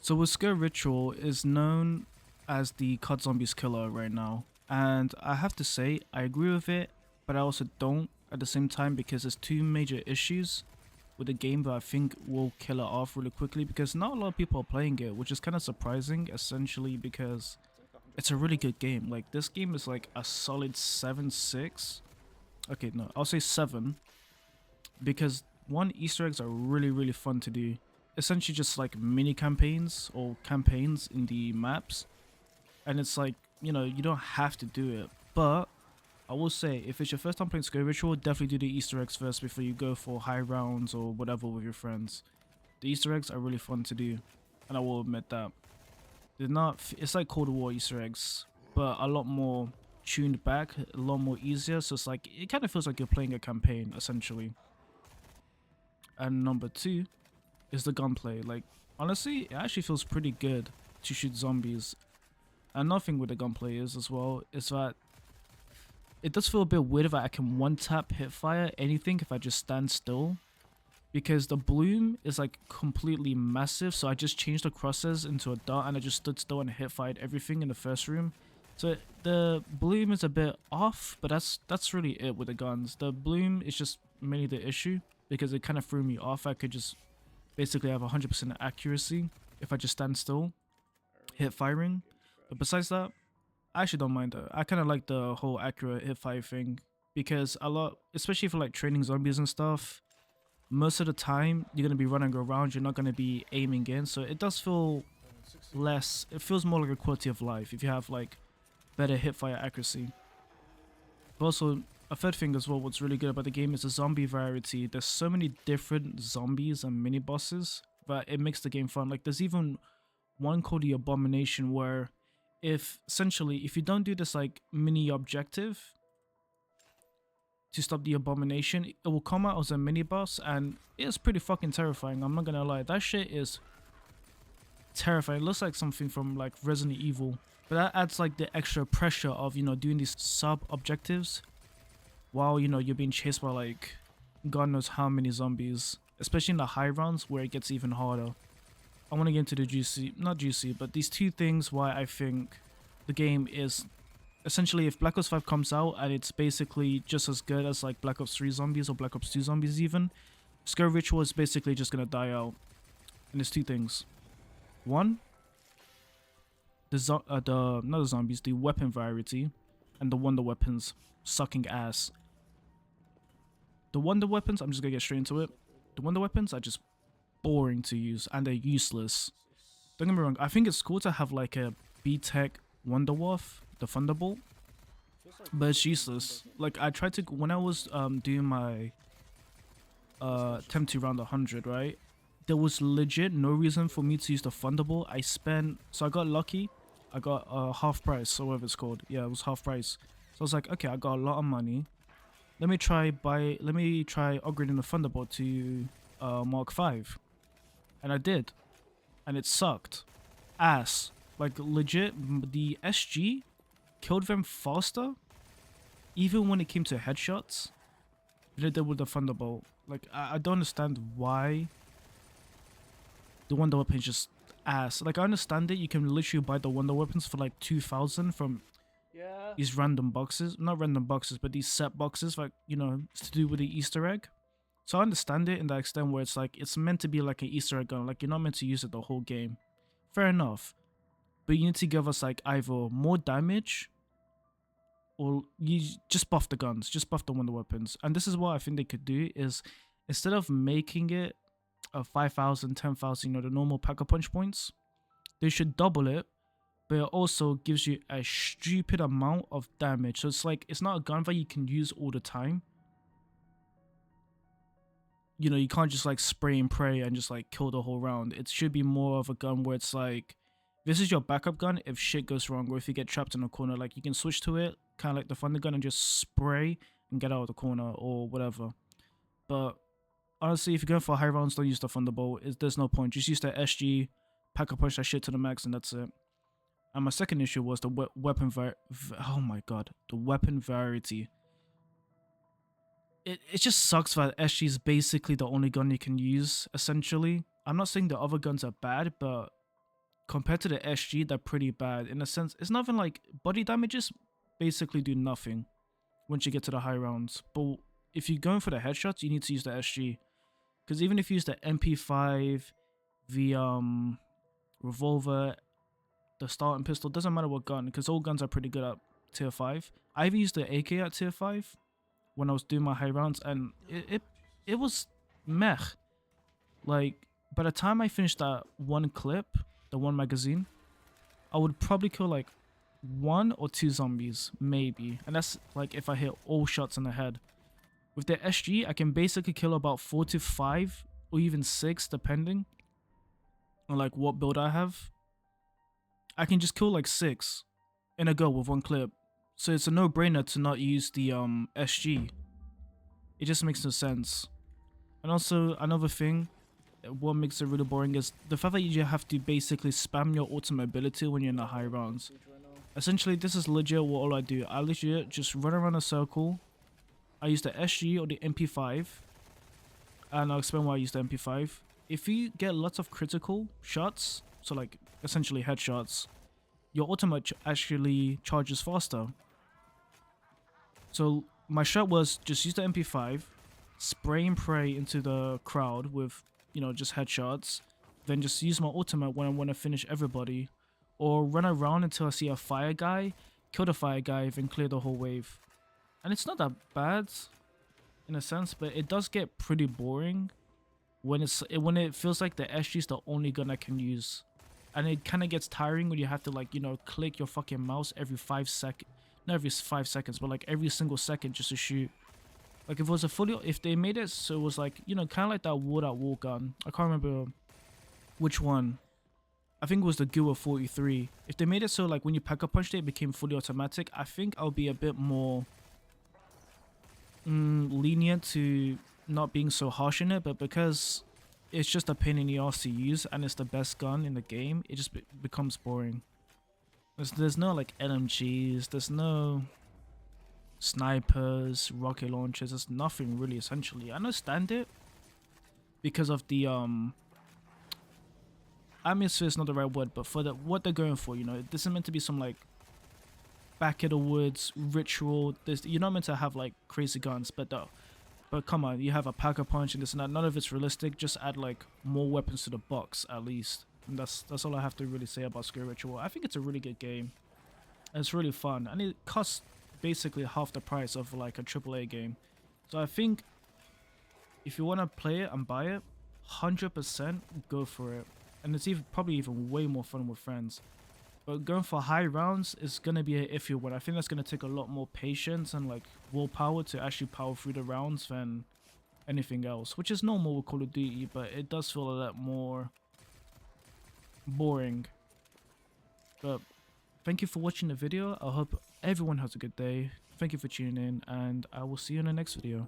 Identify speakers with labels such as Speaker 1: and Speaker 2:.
Speaker 1: So with Sker Ritual is known as the COD Zombies killer right now. And I have to say, I agree with it, but I also don't at the same time because there's two major issues with the game that I think will kill it off really quickly because not a lot of people are playing it, which is kind of surprising essentially because it's a really good game. Like this game is like a solid 7-6. Okay, no, I'll say 7 because one, Easter eggs are really fun to do. Essentially just like mini campaigns or campaigns in the maps, and it's like, you know, you don't have to do it, but I will say if it's your first time playing Sker Ritual, definitely do the Easter eggs first before you go for high rounds or whatever with your friends. The Easter eggs are really fun to do, and I will admit that they're not, it's like Cold War Easter eggs, but a lot more tuned back, a lot more easier, so it's like it kind of feels like you're playing a campaign essentially. And number two is the gunplay. Like honestly, it actually feels pretty good to shoot zombies. And another thing with the gunplay is as well is that it does feel a bit weird that I can one tap hit fire anything if I just stand still, because the bloom is like completely massive. So I just changed the crosses into a dot and I just stood still and hit fired everything in the first room. So the bloom is a bit off, but that's really it with the guns. The bloom is just mainly the issue because it kind of threw me off. I could just basically have 100% accuracy if I just stand still, hit firing. But besides that, I actually don't mind that. I kind of like the whole accurate hip fire thing because a lot, especially for like training zombies and stuff, most of the time you're gonna be running around. You're not gonna be aiming in, so it does feel less. It feels more like a quality of life if you have like better hip fire accuracy. But also, a third thing as well, what's really good about the game is the zombie variety. There's so many different zombies and mini bosses that it makes the game fun. Like there's even one called the Abomination where if essentially if you don't do this like mini objective to stop the Abomination, it will come out as a mini boss and it's pretty fucking terrifying. I'm not gonna lie, that shit is terrifying. It looks like something from like Resident Evil, but that adds like the extra pressure of, you know, doing these sub objectives while, you know, you're being chased by like god knows how many zombies, especially in the high rounds where it gets even harder. I want to get into the juicy, not juicy, but these two things why I think the game is essentially, if Black Ops 5 comes out and it's basically just as good as like Black Ops 3 zombies or Black Ops 2 zombies even, Sker Ritual is basically just gonna die out. And there's two things. One, not the zombies, the weapon variety and the wonder weapons sucking ass. The wonder weapons, I'm just gonna get straight into it. The wonder weapons are just boring to use and they're useless. Don't get me wrong, I think it's cool to have like a B-Tech Wonderwolf, the Thunderbolt, but it's useless. Like I tried to, when I was doing my attempt to round 100, right, there was legit no reason for me to use the Thunderbolt. So I got lucky, I got half price or whatever it's called. Yeah, it was half price. So I was like, okay, I got a lot of money, let me try upgrading the Thunderbolt to Mark 5. And I did, and it sucked ass. Like legit, the SG killed them faster even when it came to headshots than it did with the Thunderbolt. Like I don't understand why the wonder weapon is just ass. Like I understand it, you can literally buy the wonder weapons for like 2,000 from these random boxes, not random boxes, but these set boxes, like, you know, it's to do with the Easter egg. So I understand it in that extent where it's like, it's meant to be like an Easter egg gun, like you're not meant to use it the whole game. Fair enough. But you need to give us like either more damage or you just buff the guns, just buff the wonder weapons. And this is what I think they could do is instead of making it a 5,000, 10,000, you know, the normal pack-a-punch points, they should double it, but it also gives you a stupid amount of damage. So it's like, it's not a gun that you can use all the time. You know, you can't just like spray and pray and just like kill the whole round. It should be more of a gun where it's like, this is your backup gun if shit goes wrong or if you get trapped in a corner. Like you can switch to it, kind of like the thunder gun, and just spray and get out of the corner or whatever. But honestly, if you're going for high rounds, don't use the Thunderbolt. There's no point. Just use the SG, pack a punch that shit to the max, and that's it. And my second issue was the weapon oh my god, the weapon variety. It just sucks that SG is basically the only gun you can use, essentially. I'm not saying the other guns are bad, but compared to the SG, they're pretty bad. In a sense, it's nothing like body damages basically do nothing once you get to the high rounds. But if you're going for the headshots, you need to use the SG. Because even if you use the MP5, the revolver, the starting pistol, doesn't matter what gun, because all guns are pretty good at tier 5. I've used the AK at tier 5 when I was doing my high rounds, and it was meh. Like, by the time I finished that one clip, the one magazine, I would probably kill like 1 or 2 zombies, maybe. And that's like if I hit all shots in the head. With the SG, I can basically kill about 4 to 5 or even 6, depending on like what build I have. I can just kill like 6 in a go with one clip. So it's a no-brainer to not use the SG. It just makes no sense. And also another thing, what makes it really boring is the fact that you have to basically spam your ultimate ability when you're in the high rounds. Essentially, this is legit what all I do. I legit just run around a circle. I use the SG or the MP5. And I'll explain why I use the MP5. If you get lots of critical shots, so like essentially headshots, your ultimate actually charges faster. So my shot was just use the MP5, spray and pray into the crowd with, you know, just headshots, then just use my ultimate when I want to finish everybody, or run around until I see a fire guy, kill the fire guy, then clear the whole wave. And it's not that bad in a sense, but it does get pretty boring when it feels like the SG is the only gun I can use. And it kind of gets tiring when you have to, like, you know, click your fucking mouse every 5 seconds. Not every 5 seconds, but like every single second just to shoot. Like if it was a fully, if they made it so it was like, you know, kind of like that wall gun. I can't remember which one. I think it was the Gua 43. If they made it so like when you pack-a-punched it, it became fully automatic, I think I'll be a bit more lenient to not being so harsh in it. But because it's just a pain in the ass to use and it's the best gun in the game, it just becomes boring. There's no like LMGs, there's no snipers, rocket launchers, there's nothing really essentially. I understand it because of the atmosphere is not the right word, but for what they're going for, you know, this is meant to be some like back of the woods ritual. You're not meant to have like crazy guns, but come on, you have a pack-a-punch and this and that. None of it's realistic. Just add like more weapons to the box at least. And that's all I have to really say about Sker Ritual. I think it's a really good game. And it's really fun. And it costs basically half the price of like a AAA game. So I think if you want to play it and buy it, 100% go for it. And it's probably even way more fun with friends. But going for high rounds is going to be an iffy one. I think that's going to take a lot more patience and like willpower to actually power through the rounds than anything else. Which is normal with Call of Duty, but it does feel a lot more boring. But thank you for watching the video. I hope everyone has a good day. Thank you for tuning in, and I will see you in the next video.